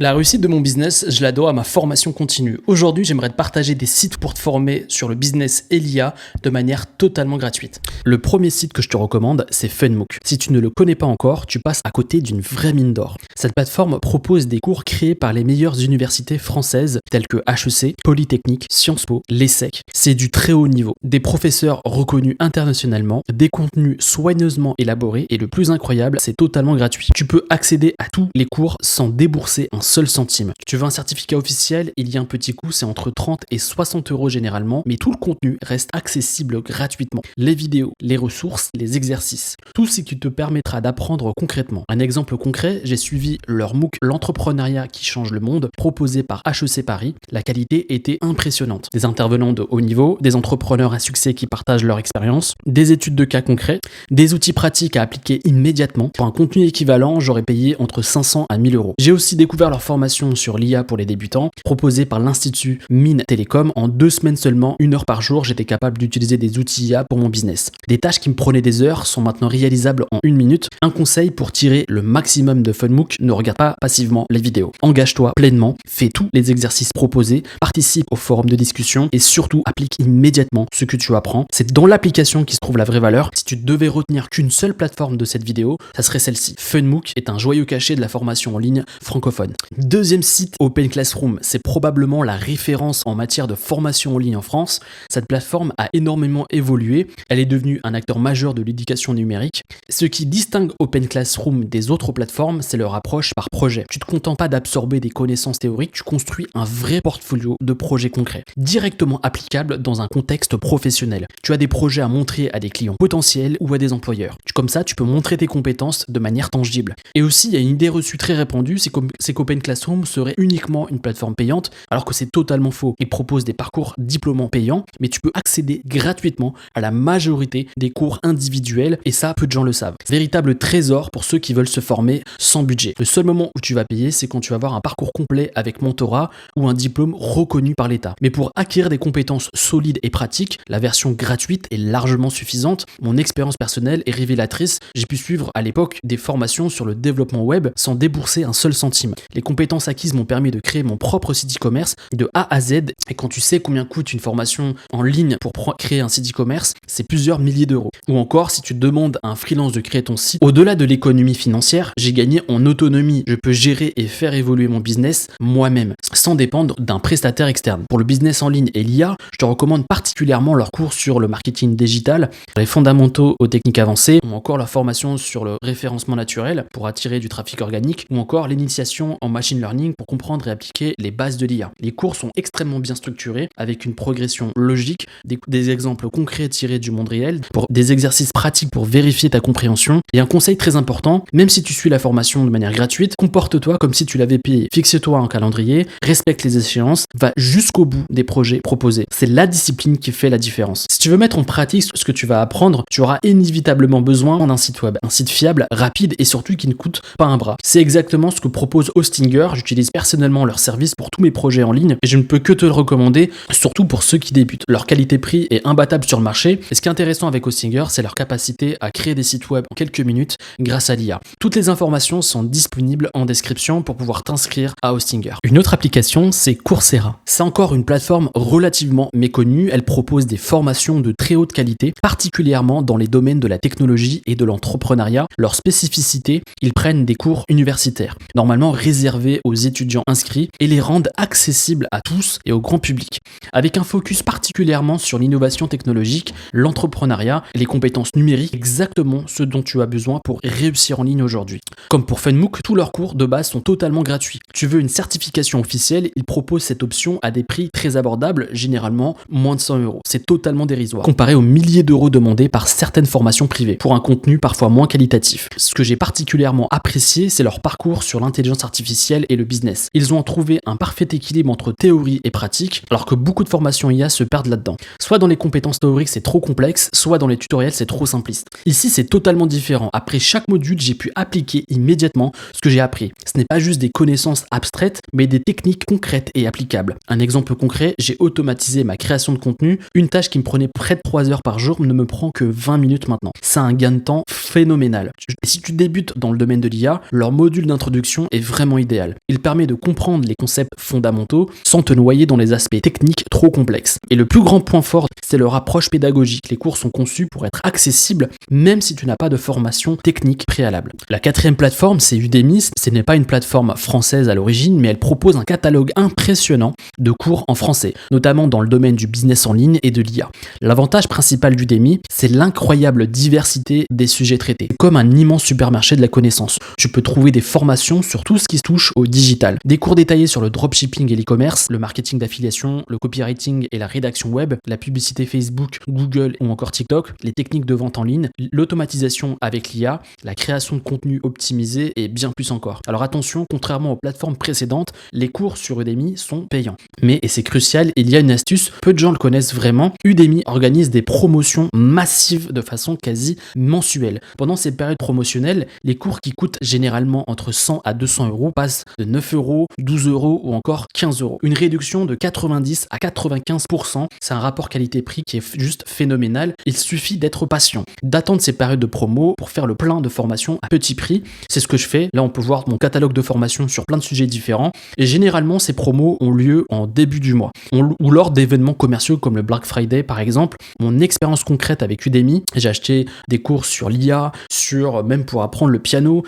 La réussite de mon business, je la dois à ma formation continue. Aujourd'hui, j'aimerais te partager des sites pour te former sur le business et l'IA de manière totalement gratuite. Le premier site que je te recommande, c'est Funmook. Si tu ne le connais pas encore, tu passes à côté d'une vraie mine d'or. Cette plateforme propose des cours créés par les meilleures universités françaises telles que HEC, Polytechnique, Sciences Po, l'ESSEC. C'est du très haut niveau. Des professeurs reconnus internationalement, des contenus soigneusement élaborés et le plus incroyable, c'est totalement gratuit. Tu peux accéder à tous les cours sans débourser un seul centime. Tu veux un certificat officiel, il y a un petit coût, c'est entre 30 et 60 € généralement, mais tout le contenu reste accessible gratuitement. Les vidéos, les ressources, les exercices, tout ce qui te permettra d'apprendre concrètement. Un exemple concret, j'ai suivi leur MOOC L'entrepreneuriat qui change le monde, proposé par HEC Paris. La qualité était impressionnante. Des intervenants de haut niveau, des entrepreneurs à succès qui partagent leur expérience, des études de cas concrets, des outils pratiques à appliquer immédiatement. Pour un contenu équivalent, j'aurais payé entre 500 à 1000 €. J'ai aussi découvert leur formation sur l'IA pour les débutants, proposée par l'Institut Mines Télécom. En 2 semaines seulement, 1 heure par jour, j'étais capable d'utiliser des outils IA pour mon business. Des tâches qui me prenaient des heures sont maintenant réalisables en 1 minute. Un conseil pour tirer le maximum de Funmook, ne regarde pas passivement les vidéos. Engage-toi pleinement, fais tous les exercices proposés, participe au forum de discussion et surtout applique immédiatement ce que tu apprends. C'est dans l'application qui se trouve la vraie valeur. Si tu devais retenir qu'une seule plateforme de cette vidéo, ça serait celle-ci. Funmook est un joyau caché de la formation en ligne francophone. Deuxième site, Open Classroom. C'est probablement la référence en matière de formation en ligne en France. Cette plateforme a énormément évolué. Elle est devenue un acteur majeur de l'éducation numérique. Ce qui distingue Open Classroom des autres plateformes, c'est leur approche par projet. Tu ne te contentes pas d'absorber des connaissances théoriques, tu construis un vrai portfolio de projets concrets, directement applicables dans un contexte professionnel. Tu as des projets à montrer à des clients potentiels ou à des employeurs. Comme ça, tu peux montrer tes compétences de manière tangible. Et aussi, il y a une idée reçue très répandue, c'est qu'Open Classroom serait uniquement une plateforme payante, alors que c'est totalement faux. Il propose des parcours diplômants payants, mais tu peux accéder gratuitement à la majorité des cours individuels, et ça, peu de gens le savent. Véritable trésor pour ceux qui veulent se former sans budget. Le seul moment où tu vas payer, c'est quand tu vas avoir un parcours complet avec mentorat ou un diplôme reconnu par l'État. Mais pour acquérir des compétences solides et pratiques, la version gratuite est largement suffisante. Mon expérience personnelle est révélatrice. J'ai pu suivre à l'époque des formations sur le développement web sans débourser un seul centime. Les compétences acquises m'ont permis de créer mon propre site e-commerce de A à Z. Et quand tu sais combien coûte une formation en ligne pour créer un site e-commerce, c'est plusieurs milliers d'euros. Ou encore, si tu demandes à un freelance de créer ton site, au-delà de l'économie financière, j'ai gagné en autonomie. Je peux gérer et faire évoluer mon business moi-même, sans dépendre d'un prestataire externe. Pour le business en ligne et l'IA, je te recommande particulièrement leurs cours sur le marketing digital, les fondamentaux aux techniques avancées, ou encore leur formation sur le référencement naturel pour attirer du trafic organique, ou encore l'initiation en machine learning pour comprendre et appliquer les bases de l'IA. Les cours sont extrêmement bien structurés, avec une progression logique, des exemples concrets tirés du monde réel, pour des exercices pratiques pour vérifier ta compréhension. Et un conseil très important, même si tu suis la formation de manière gratuite, comporte-toi comme si tu l'avais payé. Fixe-toi un calendrier, respecte les échéances, va jusqu'au bout des projets proposés. C'est la discipline qui fait la différence. Si tu veux mettre en pratique ce que tu vas apprendre, tu auras inévitablement besoin d'un site web, un site fiable, rapide et surtout qui ne coûte pas un bras. C'est exactement ce que propose Hostinger. J'utilise personnellement leur service pour tous mes projets en ligne et je ne peux que te le recommander, surtout pour ceux qui débutent. Leur qualité-prix est imbattable sur le marché et ce qui est intéressant avec Hostinger, c'est leur capacité à créer des sites web en quelques minutes grâce à l'IA. Toutes les informations sont disponibles en description pour pouvoir t'inscrire à Hostinger. Une autre application, c'est Coursera. C'est encore une plateforme relativement méconnue. Elle propose des formations de très haute qualité, particulièrement dans les domaines de la technologie et de l'entrepreneuriat. Leur spécificité, ils prennent des cours universitaires, normalement réservés aux étudiants inscrits, et les rendent accessibles à tous et au grand public, avec un focus particulièrement sur l'innovation technologique, l'entrepreneuriat et les compétences numériques, exactement ce dont tu as besoin pour réussir en ligne aujourd'hui. Comme pour Funmook, tous leurs cours de base sont totalement gratuits. Tu veux une certification officielle, ils proposent cette option à des prix très abordables, généralement moins de 100 €. C'est totalement dérisoire, comparé aux milliers d'euros demandés par certaines formations privées, pour un contenu parfois moins qualitatif. Ce que j'ai particulièrement apprécié, c'est leur parcours sur l'intelligence artificielle et le business. Ils ont trouvé un parfait équilibre entre théorie et pratique, alors que beaucoup de formations IA se perdent là-dedans. Soit dans les compétences théoriques, c'est trop complexe, soit dans les tutoriels, c'est trop simpliste. Ici, c'est totalement différent. Après chaque module, j'ai pu appliquer immédiatement ce que j'ai appris. Ce n'est pas juste des connaissances abstraites, mais des techniques concrètes et applicables. Un exemple concret, j'ai automatisé ma création de contenu. Une tâche qui me prenait près de 3 heures par jour ne me prend que 20 minutes maintenant. C'est un gain de temps phénoménal. Et si tu débutes dans le domaine de l'IA, leur module d'introduction est vraiment idéal. idéal. Il permet de comprendre les concepts fondamentaux sans te noyer dans les aspects techniques trop complexes. Et le plus grand point fort, c'est leur approche pédagogique. Les cours sont conçus pour être accessibles même si tu n'as pas de formation technique préalable. La quatrième plateforme, c'est Udemy. Ce n'est pas une plateforme française à l'origine, mais elle propose un catalogue impressionnant de cours en français, notamment dans le domaine du business en ligne et de l'IA. L'avantage principal d'Udemy, c'est l'incroyable diversité des sujets traités. C'est comme un immense supermarché de la connaissance. Tu peux trouver des formations sur tout ce qui touche au digital. Des cours détaillés sur le dropshipping et l'e-commerce, le marketing d'affiliation, le copywriting et la rédaction web, la publicité Facebook, Google ou encore TikTok, les techniques de vente en ligne, l'automatisation avec l'IA, la création de contenu optimisé et bien plus encore. Alors attention, contrairement aux plateformes précédentes, les cours sur Udemy sont payants. Mais, et c'est crucial, il y a une astuce, peu de gens le connaissent vraiment, Udemy organise des promotions massives de façon quasi mensuelle. Pendant ces périodes promotionnelles, les cours qui coûtent généralement entre 100 à 200 euros passent de 9 euros, 12 euros ou encore 15 euros. Une réduction de 90 à 95%, c'est un rapport qualité-prix qui est juste phénoménal. Il suffit d'être patient, d'attendre ces périodes de promo pour faire le plein de formations à petit prix. C'est ce que je fais. Là, on peut voir mon catalogue de formations sur plein de sujets différents. Et généralement, ces promos ont lieu en début du mois ou lors d'événements commerciaux comme le Black Friday par exemple. Mon expérience concrète avec Udemy, j'ai acheté des cours sur l'IA, même pour apprendre le piano.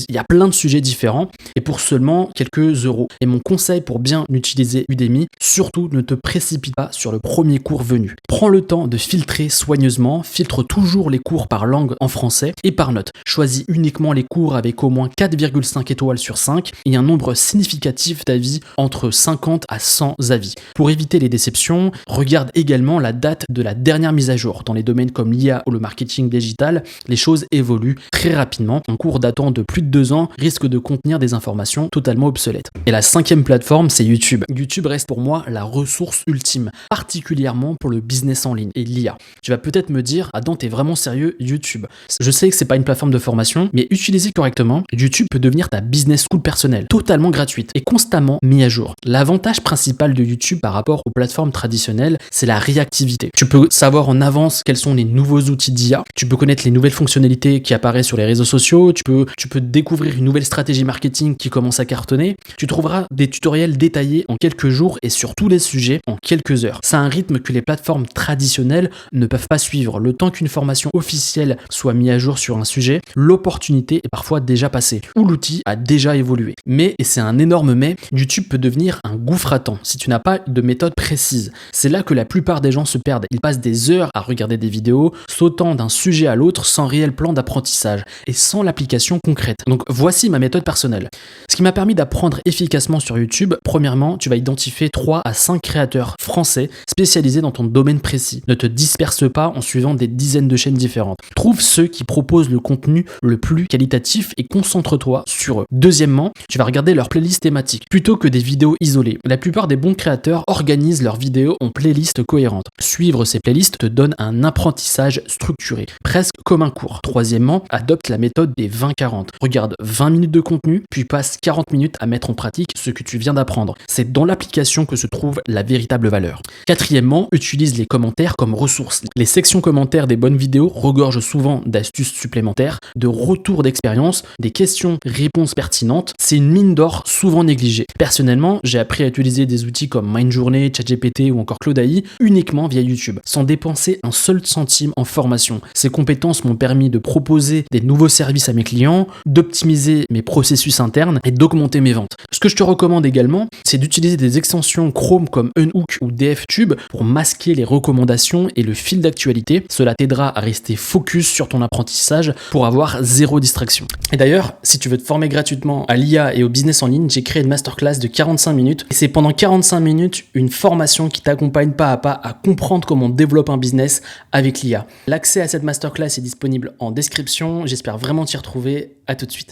Il y a plein de sujets différents et pour seulement quelques euros. Et mon conseil pour bien utiliser Udemy, surtout ne te précipite pas sur le premier cours venu. Prends le temps de filtrer soigneusement, filtre toujours les cours par langue en français et par note. Choisis uniquement les cours avec au moins 4,5 étoiles sur 5 et un nombre significatif d'avis entre 50 à 100 avis. Pour éviter les déceptions, regarde également la date de la dernière mise à jour. Dans les domaines comme l'IA ou le marketing digital, les choses évoluent très rapidement. Un cours datant de plus de 2 ans risque de contenir des informations totalement obsolètes. Et la cinquième plateforme, c'est YouTube. YouTube reste pour moi la ressource ultime, particulièrement pour le business en ligne et l'IA. Tu vas peut-être me dire, Adam, t'es vraiment sérieux, YouTube? Je sais que c'est pas une plateforme de formation, mais utilisée correctement, YouTube peut devenir ta business school personnelle, totalement gratuite et constamment mise à jour. L'avantage principal de YouTube par rapport aux plateformes traditionnelles, c'est la réactivité. Tu peux savoir en avance quels sont les nouveaux outils d'IA, tu peux connaître les nouvelles fonctionnalités qui apparaissent sur les réseaux sociaux, tu peux découvrir une nouvelle stratégie marketing qui commence à cartonner, tu trouveras des tutoriels détaillés en quelques jours et sur tous les sujets en quelques heures. C'est un rythme que les plateformes traditionnelles ne peuvent pas suivre. Le temps qu'une formation officielle soit mise à jour sur un sujet, l'opportunité est parfois déjà passée ou l'outil a déjà évolué. Mais, et c'est un énorme mais, YouTube peut devenir un gouffre à temps si tu n'as pas de méthode précise. C'est là que la plupart des gens se perdent. Ils passent des heures à regarder des vidéos, sautant d'un sujet à l'autre sans réel plan d'apprentissage et sans l'application concrète. Donc voici ma méthode personnelle. Ce qui m'a permis d'apprendre efficacement sur YouTube, premièrement, tu vas identifier 3 à 5 créateurs français spécialisés dans ton domaine précis. Ne te disperse pas en suivant des dizaines de chaînes différentes. Trouve ceux qui proposent le contenu le plus qualitatif et concentre-toi sur eux. Deuxièmement, tu vas regarder leur playlist thématique plutôt que des vidéos isolées. La plupart des bons créateurs organisent leurs vidéos en playlists cohérentes. Suivre ces playlists te donne un apprentissage structuré, presque comme un cours. Troisièmement, adopte la méthode des 20-40. Regarde 20 minutes de contenu, puis passe 40 minutes à mettre en pratique ce que tu viens d'apprendre. C'est dans l'application que se trouve la véritable valeur. Quatrièmement, utilise les commentaires comme ressources. Les sections commentaires des bonnes vidéos regorgent souvent d'astuces supplémentaires, de retours d'expérience, des questions-réponses pertinentes. C'est une mine d'or souvent négligée. Personnellement, j'ai appris à utiliser des outils comme Mindjourney, ChatGPT ou encore Claude AI uniquement via YouTube, sans dépenser un seul centime en formation. Ces compétences m'ont permis de proposer des nouveaux services à mes clients, d'optimiser mes processus internes et d'augmenter mes ventes. Ce que je te recommande également, c'est d'utiliser des extensions Chrome comme Unhook ou DFTube pour masquer les recommandations et le fil d'actualité. Cela t'aidera à rester focus sur ton apprentissage pour avoir zéro distraction. Et d'ailleurs, si tu veux te former gratuitement à l'IA et au business en ligne, j'ai créé une masterclass de 45 minutes et c'est pendant 45 minutes une formation qui t'accompagne pas à pas à comprendre comment on développe un business avec l'IA. L'accès à cette masterclass est disponible en description. J'espère vraiment t'y retrouver. À tout de suite.